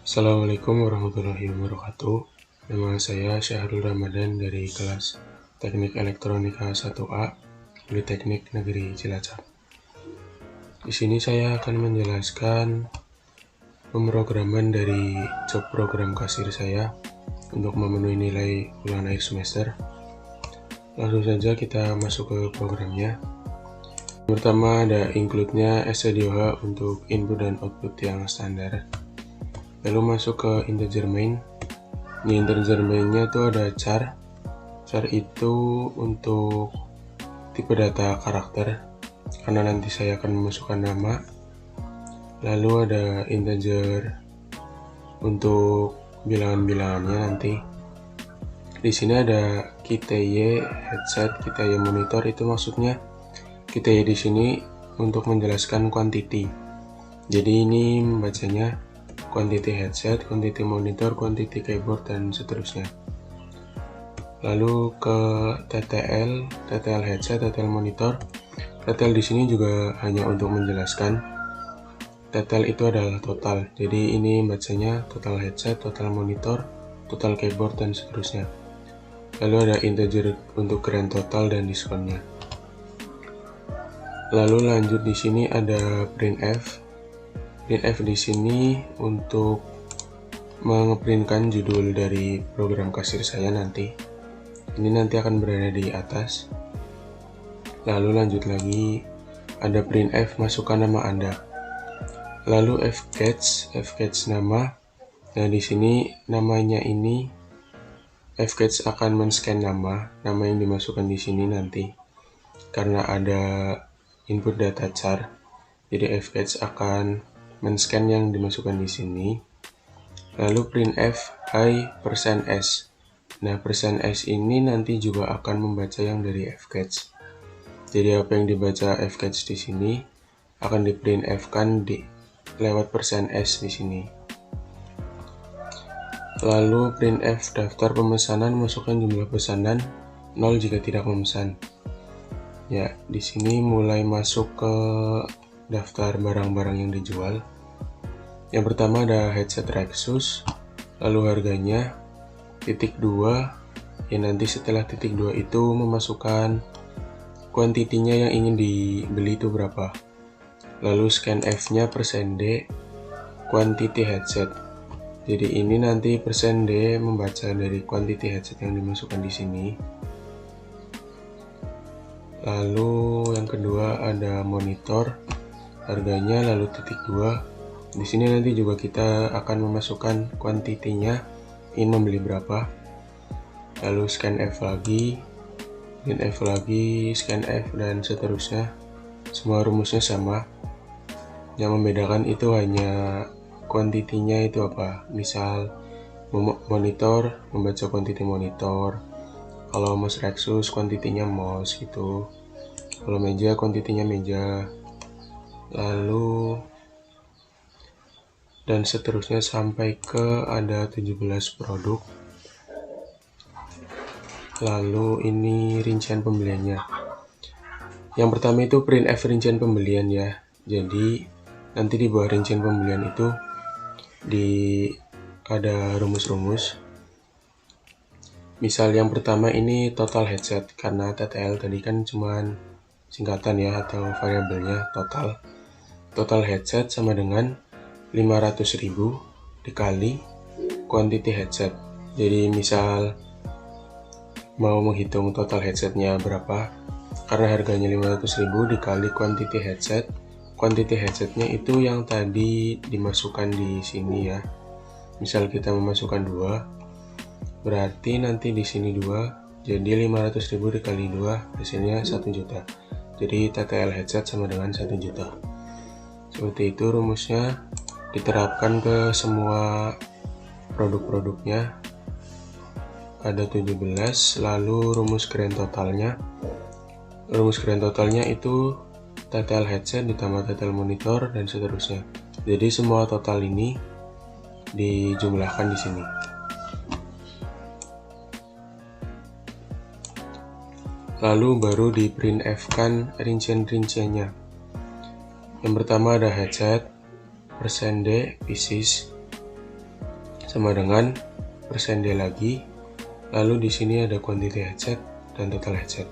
Assalamualaikum warahmatullahi wabarakatuh. Nama saya Syahrul Ramadan dari kelas Teknik Elektronika 1A, Politeknik Negeri Cilacap. Di sini saya akan menjelaskan pemrograman dari job program kasir saya untuk memenuhi nilai ulangan akhir semester. Langsung saja kita masuk ke programnya. Pertama ada include-nya stdio.h untuk input dan output yang standar. Lalu masuk ke integer main. Di integer main-nya itu ada char. Char itu untuk tipe data karakter, karena nanti saya akan memasukkan nama. Lalu ada integer untuk bilangan-bilangannya nanti. Di sini ada KTY headset, KTY monitor, itu maksudnya KTY di sini untuk menjelaskan quantity. Jadi ini membacanya quantity headset, quantity monitor, quantity keyboard, dan seterusnya. Lalu ke TTL headset, TTL monitor. TTL di sini juga hanya untuk menjelaskan. TTL itu adalah total. Jadi ini bacanya total headset, total monitor, total keyboard, dan seterusnya. Lalu ada integer untuk grand total dan diskonnya. Lalu lanjut di sini ada printf. Printf di sini untuk mengeprintkan judul dari program kasir saya nanti. Ini nanti akan berada di atas. Lalu lanjut lagi ada printf, masukkan nama Anda. Lalu fcatch nama. Nah di sini namanya ini fcatch akan men-scan nama yang dimasukkan di sini nanti. Karena ada input data char, jadi fcatch akan men-scan yang dimasukkan di sini. Lalu printf i%s. Nah, %s ini nanti juga akan membaca yang dari fcatch. Jadi apa yang dibaca fcatch di sini akan di printf-kan lewat %s di sini. Lalu printf daftar pemesanan, masukkan jumlah pesanan 0 jika tidak memesan. Ya, di sini mulai masuk ke daftar barang-barang yang dijual. Yang pertama ada headset Rexus, lalu harganya, titik 2, ya nanti setelah titik 2 itu memasukkan kuantitinya yang ingin dibeli itu berapa. Lalu scanf-nya %d, quantity headset. Jadi ini nanti %d membaca dari quantity headset yang dimasukkan di sini. Lalu yang kedua ada monitor, harganya, lalu titik 2. Di sini nanti juga kita akan memasukkan kuantitinya, ingin membeli berapa. Lalu scanf lagi, printf lagi, scanf, dan seterusnya. Semua rumusnya sama. Yang membedakan itu hanya kuantitinya itu apa. Misal monitor membaca kuantiti monitor, kalau mouse Rexus kuantitinya mouse gitu. Kalau meja kuantitinya meja. Lalu dan seterusnya sampai ke ada 17 produk. Lalu ini rincian pembeliannya. Yang pertama itu printf rincian pembelian ya. Jadi nanti di bawah rincian pembelian itu ada rumus-rumus. Misal yang pertama ini total headset, karena TTL tadi kan cuman singkatan ya atau variabelnya total. Total headset sama dengan 500.000 dikali quantity headset. Jadi misal mau menghitung total headsetnya berapa, karena harganya 500.000 dikali quantity headset. Quantity headsetnya itu yang tadi dimasukkan di sini ya. Misal kita memasukkan 2, berarti nanti di sini 2, jadi 500.000 dikali 2 hasilnya 1 juta. Jadi TTL headset sama dengan 1 juta. Seperti itu rumusnya, diterapkan ke semua produk-produknya. Ada 17, lalu rumus grand totalnya. Rumus grand totalnya itu TTL headset ditambah TTL monitor dan seterusnya. Jadi semua total ini dijumlahkan di sini. Lalu baru di printf-kan rincian-rinciannya. Yang pertama ada headset, %d, pieces. sama dengan persen D lagi, lalu di sini ada quantity headset dan total headset.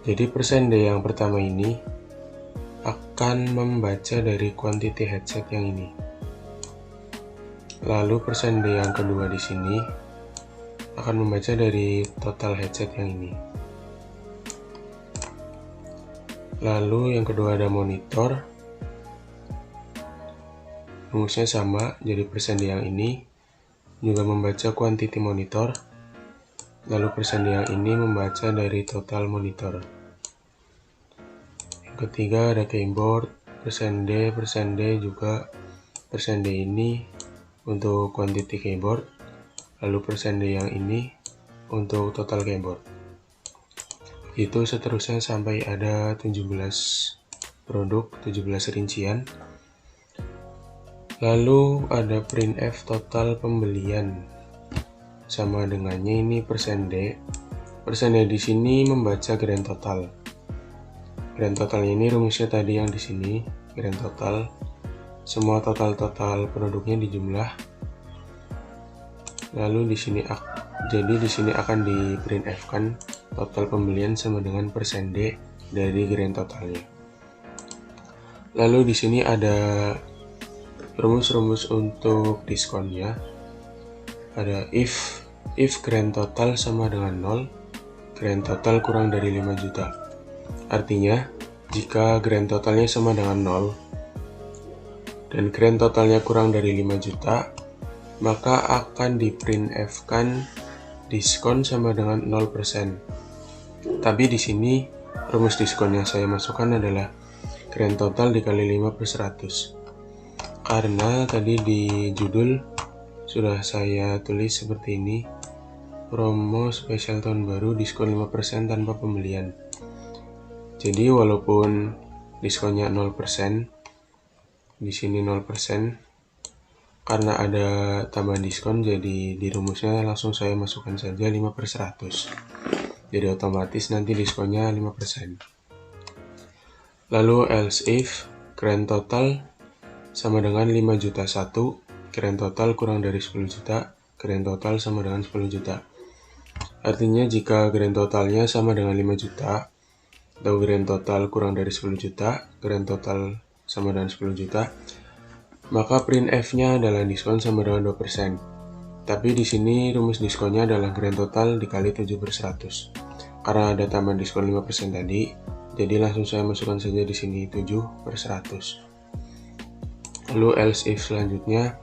Jadi persen D yang pertama ini akan membaca dari quantity headset yang ini. Lalu persen D yang kedua di sini akan membaca dari total headset yang ini. Lalu yang kedua ada monitor. Rumusnya sama, jadi persen D yang ini juga membaca quantity monitor. Lalu persen D yang ini membaca dari total monitor. Yang ketiga ada keyboard, persen D juga persen D ini untuk quantity keyboard. Lalu persen D yang ini untuk total keyboard. Itu seterusnya sampai ada 17 produk, 17 rincian. Lalu ada printf total pembelian. Sama dengannya ini persen D. Persen D di sini membaca grand total. Grand totalnya ini rumusnya tadi yang di sini, grand total. Semua total produknya dijumlah. Lalu di sini akan di printf kan total pembelian sama dengan persen D dari grand totalnya. Lalu di sini ada rumus-rumus untuk diskonnya. Ada if grand total sama dengan 0, grand total kurang dari 5 juta. Artinya, jika grand totalnya sama dengan 0 dan grand totalnya kurang dari 5 juta, maka akan di printf kan diskon sama dengan 0%. Tapi di sini rumus diskon yang saya masukkan adalah grand total dikali 5/100. Karena tadi di judul sudah saya tulis seperti ini, promo spesial tahun baru diskon 5% tanpa pembelian. Jadi walaupun diskonnya 0%, di sini 0%, karena ada tambahan diskon, jadi di rumusnya langsung saya masukkan saja 5/100. Jadi otomatis nanti diskonnya 5%. Lalu else if grand total sama dengan 5 juta 1, grand total kurang dari 10 juta, grand total sama dengan 10 juta. Artinya jika grand totalnya sama dengan 5 juta, atau grand total kurang dari 10 juta, grand total sama dengan 10 juta, maka printf-nya adalah diskon sama dengan 2%. Tapi di sini rumus diskonnya adalah grand total dikali 7/100. Karena ada tambahan diskon 5% tadi, jadi langsung saya masukkan saja di sini 7/100. Lalu else if selanjutnya,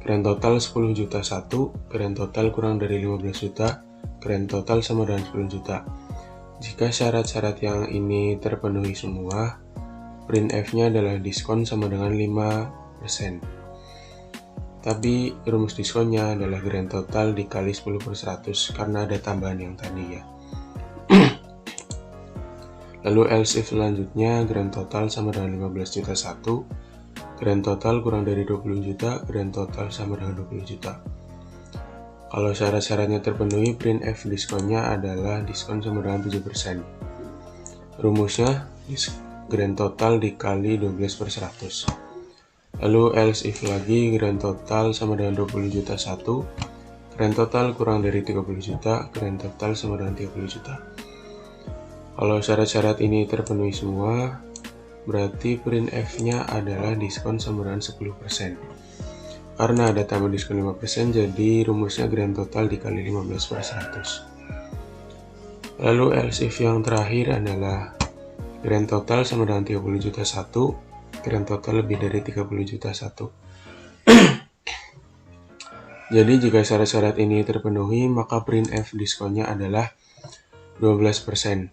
grand total 10 juta 1, grand total kurang dari 15 juta, grand total sama dengan 10 juta. Jika syarat-syarat yang ini terpenuhi semua, printf-nya adalah diskon sama dengan 5%. Tapi rumus diskonnya adalah grand total dikali 10/100 karena ada tambahan yang tadi ya. Lalu else if selanjutnya, grand total sama dengan 15 juta 1, grand total kurang dari 20 juta, grand total sama dengan 20 juta. Kalau syarat-syaratnya terpenuhi, printf diskonnya adalah diskon sama dengan 7%. Rumusnya grand total dikali 12/100. Lalu else if lagi, grand total sama dengan 20 juta 1, grand total kurang dari 30 juta, grand total sama dengan 30 juta. Kalau syarat-syarat ini terpenuhi semua, berarti printf-nya adalah diskon sama dengan 10%. Karena ada tambah diskon 5%, jadi rumusnya grand total dikali 15/100. Lalu else if yang terakhir adalah grand total sama dengan 30 juta 1, grand total lebih dari 30 juta 1. Jadi jika syarat-syarat ini terpenuhi, maka printf diskonnya adalah 12%.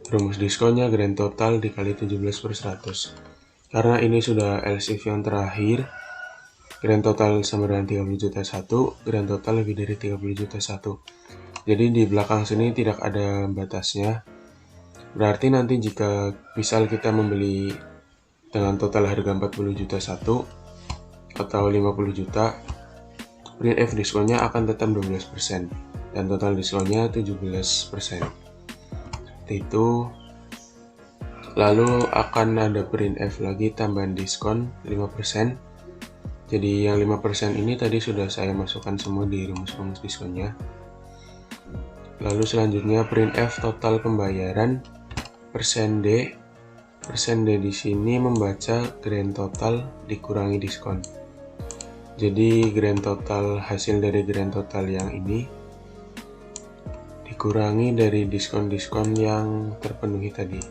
Rumus diskonnya grand total dikali 17/100. Karena ini sudah else if yang terakhir, grand total sama dengan 30 juta 1, grand total lebih dari 30 juta 1. Jadi di belakang sini tidak ada batasnya. Berarti nanti jika misal kita membeli dengan total harga 40 juta 1 atau 50 juta, printf diskonnya akan tetap 12% dan total diskonnya 17%. Seperti itu. Lalu akan ada printf lagi tambahan diskon 5%. Jadi yang 5% ini tadi sudah saya masukkan semua di rumus-rumus diskonnya. Lalu selanjutnya printf total pembayaran persen D. Persen D di sini membaca grand total dikurangi diskon. Jadi grand total, hasil dari grand total yang ini dikurangi dari diskon-diskon yang terpenuhi tadi.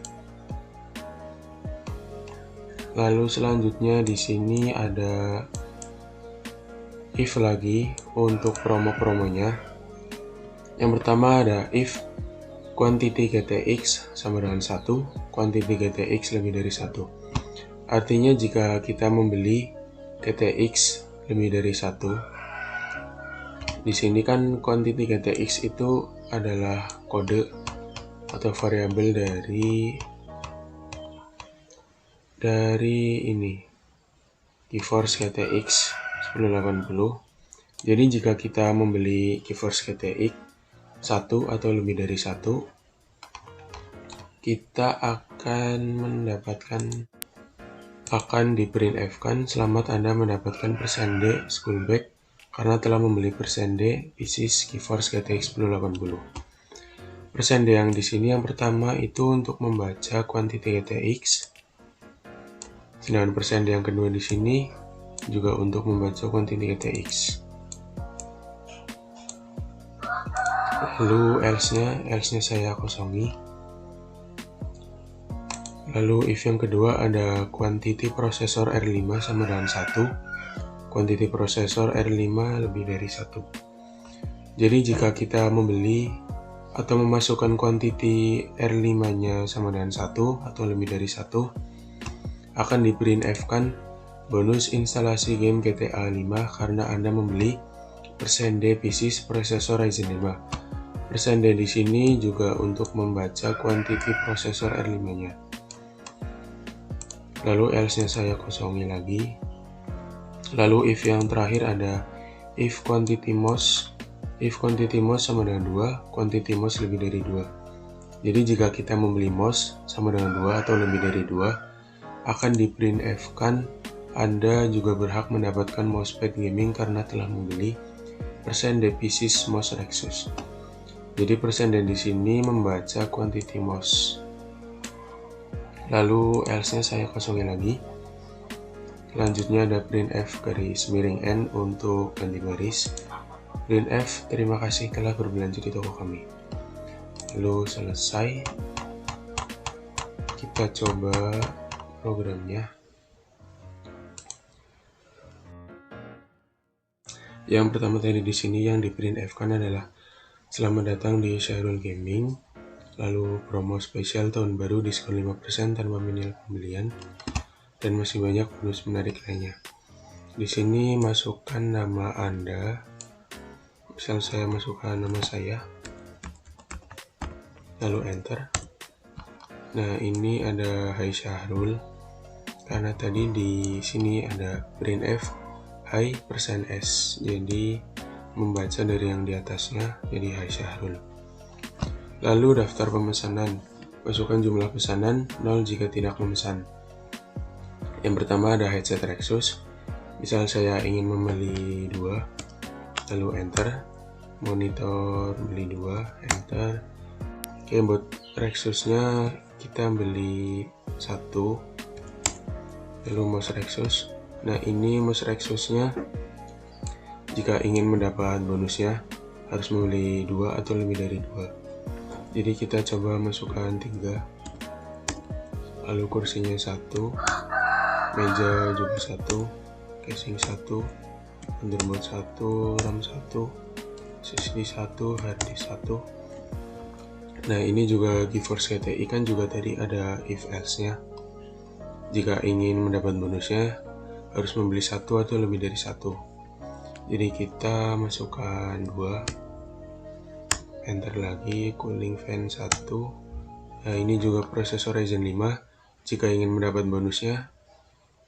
Lalu selanjutnya di sini ada if lagi untuk promo-promonya. Yang pertama ada if quantity GTX sama dengan 1, quantity GTX lebih dari 1. Artinya jika kita membeli GTX lebih dari 1, di sini kan quantity GTX itu adalah kode atau variabel dari ini GeForce GTX 1080. Jadi jika kita membeli GeForce GTX 1 atau lebih dari 1, kita akan di printf-kan selamat Anda mendapatkan persen D schoolback karena telah membeli persen D PCs GeForce GTX 1080. Persen D yang di sini yang pertama itu untuk membaca quantity GTX, sedangkan persen D yang kedua di sini juga untuk membaca quantity GTX. Lalu else-nya saya kosongi. Lalu if yang kedua ada quantity prosesor R5 sama dengan 1, quantity prosesor R5 lebih dari 1. Jadi jika kita membeli atau memasukkan quantity R5-nya sama dengan 1 atau lebih dari 1, akan di printf-kan bonus instalasi game GTA 5 karena Anda membeli persen D PCs prosesor Ryzen 5. Persen D di sini juga untuk membaca quantity prosesor R5-nya. Lalu else-nya saya kosongi lagi. Lalu if yang terakhir ada if quantity mouse sama dengan 2, quantity mouse lebih dari 2. Jadi jika kita membeli mouse sama dengan 2 atau lebih dari 2, akan di printf-kan Anda juga berhak mendapatkan mousepad gaming karena telah membeli persen D PCs mouse Rexus. Jadi persen D di sini membaca quantity mouse. Lalu else-nya saya kosongin lagi. Selanjutnya ada printf garis miring n untuk ganti baris. Printf terima kasih telah berbelanja di toko kami. Lalu selesai. Kita coba programnya. Yang pertama tadi di sini yang di printf-kan adalah selamat datang di Syahrul Gaming. Lalu promo spesial tahun baru diskon 5% tanpa minimal pembelian dan masih banyak bonus menarik lainnya. Di sini masukkan nama Anda. Misal saya masukkan nama saya. Lalu enter. Nah, ini ada Hai Syahrul. Karena tadi di sini ada printf Hai persen S, jadi membaca dari yang di atasnya jadi Hai Syahrul. Lalu daftar pemesanan, masukkan jumlah pesanan 0 jika tidak memesan. Yang pertama ada headset Rexus, misal saya ingin membeli 2, lalu enter. Monitor beli 2, enter. Oke, buat Rexusnya kita beli 1, lalu mouse Rexus. Nah, ini mouse Rexusnya jika ingin mendapat bonusnya harus membeli 2 atau lebih dari 2. Jadi kita coba masukkan 3. Lalu kursinya 1, meja juga 1, casing 1, motherboard 1, RAM 1, SSD 1, hard disk 1. Nah, ini juga GeForce GTX kan juga tadi ada if else-nya. Jika ingin mendapat bonusnya harus membeli 1 atau lebih dari 1. Jadi kita masukkan 2, enter lagi, cooling fan 1. Nah, ini juga prosesor Ryzen 5. Jika ingin mendapat bonusnya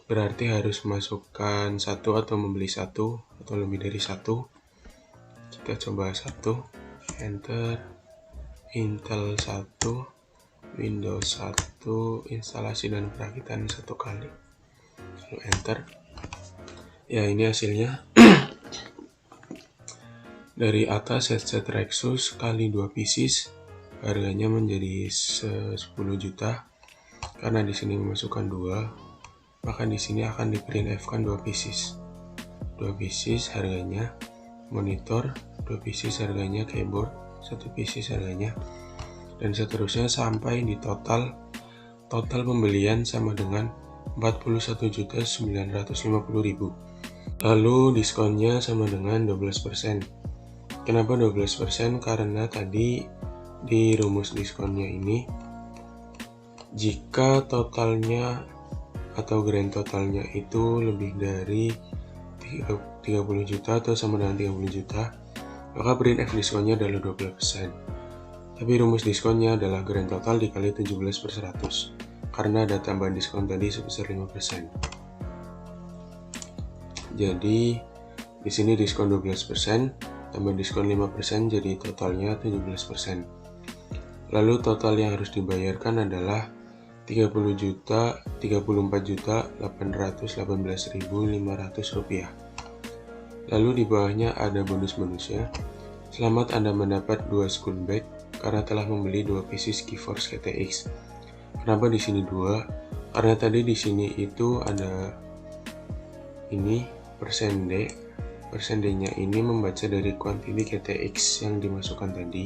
berarti harus masukkan 1 atau membeli 1 atau lebih dari 1. Kita coba 1, enter. Intel 1, Windows 1, instalasi dan perakitan 1 kali. Lalu enter. Ya, ini hasilnya. Dari atas headset Rexus kali 2 pieces, harganya menjadi 10 juta. Karena di sini memasukkan 2, maka di sini akan di print F kan 2 pieces. 2 pieces harganya, monitor 2 pieces harganya, keyboard 1 pieces harganya, dan seterusnya sampai di total pembelian sama dengan 41.950.000. Lalu diskonnya sama dengan 12%. Kenapa 12%? Karena tadi di rumus diskonnya ini, jika totalnya atau grand totalnya itu lebih dari 30 juta atau sama dengan 30 juta, maka print F diskonnya adalah 12%. Tapi rumus diskonnya adalah grand total dikali 17/100, karena ada tambahan diskon tadi sebesar 5%. Jadi di sini diskon 12%, tambah diskon 5%, jadi totalnya 17%. Lalu total yang harus dibayarkan adalah 34.818.500 rupiah. Lalu di bawahnya ada bonus-bonusnya. Selamat Anda mendapat 2 school bag karena telah membeli 2 pieces GeForce GTX. Kenapa di sini 2? Karena tadi di sini itu ada ini persen D nya ini membaca dari quantity GTX yang dimasukkan tadi.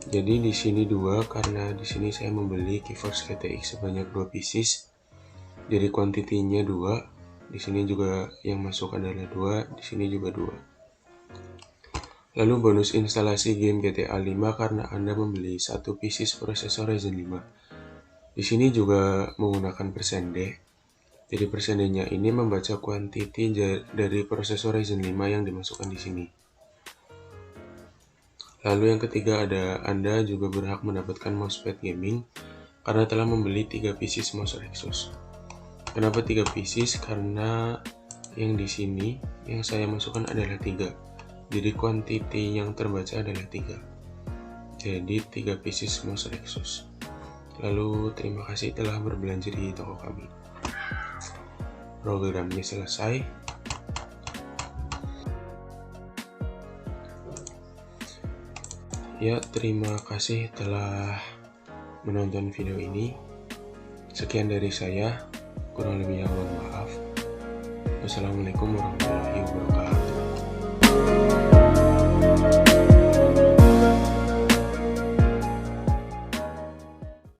Jadi di sini 2 karena di sini saya membeli GeForce GTX sebanyak 2 pieces. Jadi quantity-nya 2. Di sini juga yang masuk adalah 2, di sini juga 2. Lalu bonus instalasi game GTA 5 karena Anda membeli 1 pieces prosesor Ryzen 5. Di sini juga menggunakan persen D. Jadi persen D-nya ini membaca quantity dari prosesor Ryzen 5 yang dimasukkan di sini. Lalu yang ketiga ada Anda juga berhak mendapatkan mousepad gaming karena telah membeli 3 pieces mouse Rexus. Kenapa 3 pieces? Karena yang di sini yang saya masukkan adalah 3. Jadi quantity yang terbaca adalah 3. Jadi 3 pieces mouse Rexus. Lalu terima kasih telah berbelanja di toko kami. Programnya selesai. Ya, terima kasih telah menonton video ini. Sekian dari saya, kurang lebihnya mohon maaf. Wassalamualaikum warahmatullahi wabarakatuh.